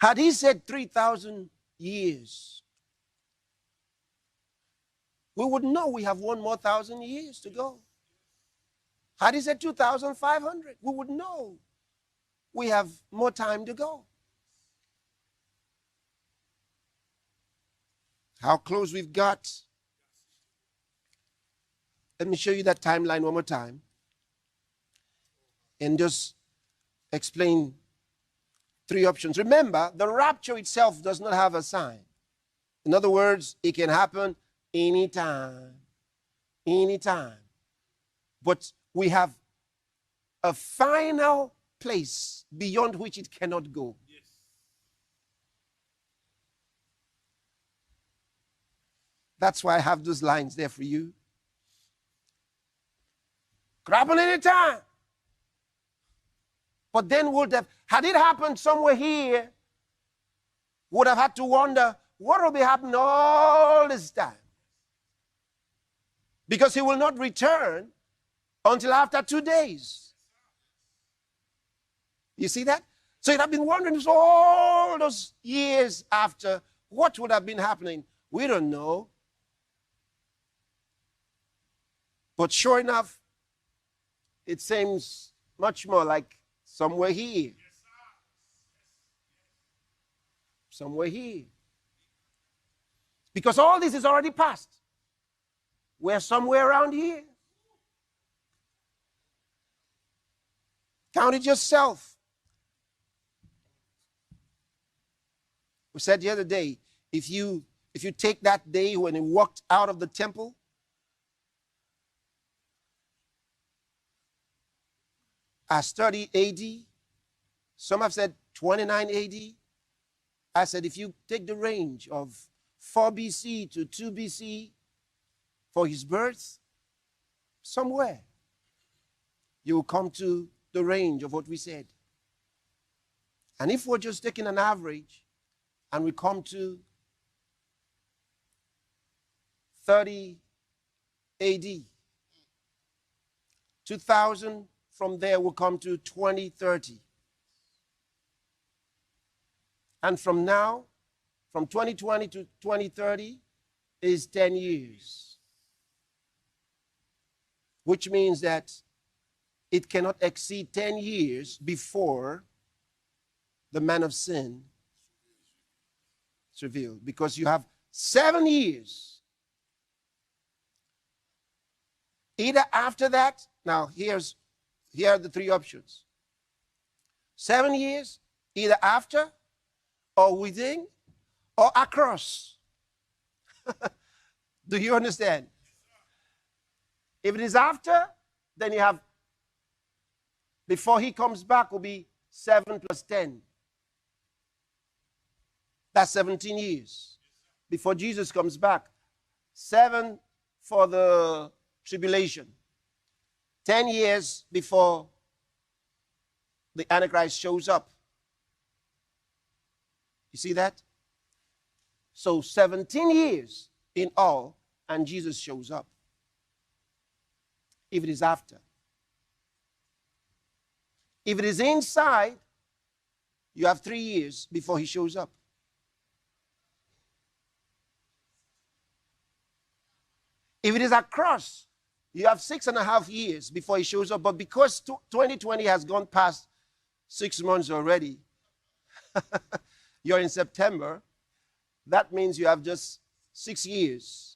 Had he said 3,000 years, we would know we have 1,000 more years to go. Had he said 2,500, we would know we have more time to go. How close we've got. Let me show you that timeline one more time and just explain three options. Remember, the rapture itself does not have a sign. In other words, it can happen anytime. Anytime. But we have a final place beyond which it cannot go. Yes. That's why I have those lines there for you. Could happen anytime. But then had it happened somewhere here, would have had to wonder, what will be happening all this time? Because he will not return until after 2 days. You see that? So you'd have been wondering all those years after, what would have been happening? We don't know. But sure enough, it seems much more like somewhere here. Somewhere here. Because all this is already past. We're somewhere around here. Count it yourself. We said the other day, if you take that day when he walked out of the temple, as 30 AD, some have said 29 AD. I said if you take the range of 4 BC to 2 BC for his birth, somewhere you will come to the range of what we said. And if we're just taking an average and we come to 30 AD, 2000 from there will come to 2030. And from now, from 2020 to 2030 is 10 years. Which means that it cannot exceed 10 years before the man of sin is revealed. Because you have 7 years. Either after that, now here are the three options. 7 years, either after, or within, or across. Do you understand? If it is after, then you have, before he comes back will be 7 plus 10. That's 17 years. Before Jesus comes back. 7 for the tribulation. 10 years before the Antichrist shows up. You see that? So 17 years in all, and Jesus shows up. If it is after. If it is inside, you have 3 years before he shows up. If it is across, you have 6.5 years before he shows up. But because 2020 has gone past 6 months already, you're in September, that means you have just 6 years.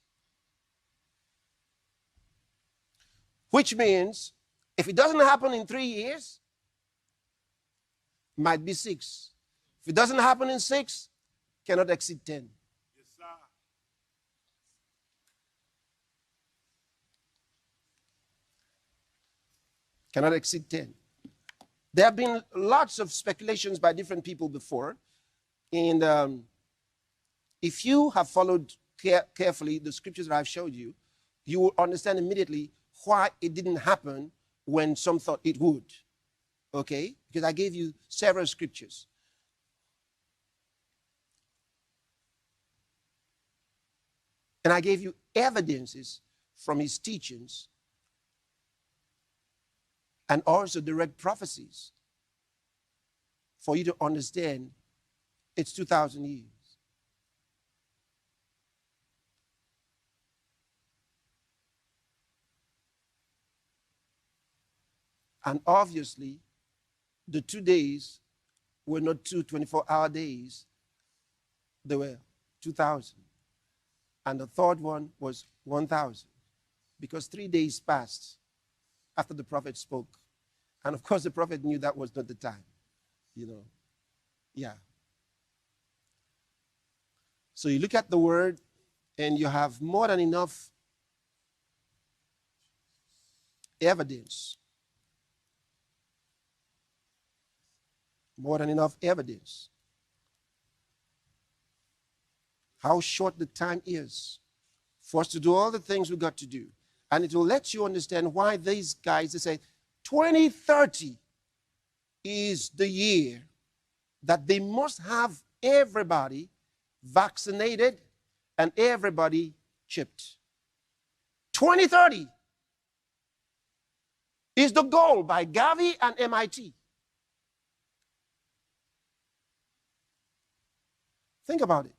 Which means, if it doesn't happen in 3 years, it might be 6. If it doesn't happen in 6, cannot exceed 10. Yes, sir. Cannot exceed 10. There have been lots of speculations by different people before. And if you have followed carefully the scriptures that I've showed you, you will understand immediately why it didn't happen when some thought it would. Okay? Because I gave you several scriptures. And I gave you evidences from his teachings and also direct prophecies for you to understand It's 2,000 years. And obviously, the 2 days were not 2 24-hour days. They were 2,000. And the third one was 1,000. Because 3 days passed after the prophet spoke. And of course, the prophet knew that was not the time. Yeah. So you look at the word, and you have more than enough evidence. More than enough evidence. How short the time is for us to do all the things we got to do. And it will let you understand why these guys, they say 2030 is the year that they must have everybody vaccinated and everybody chipped. 2030 is the goal by Gavi and MIT. Think about it.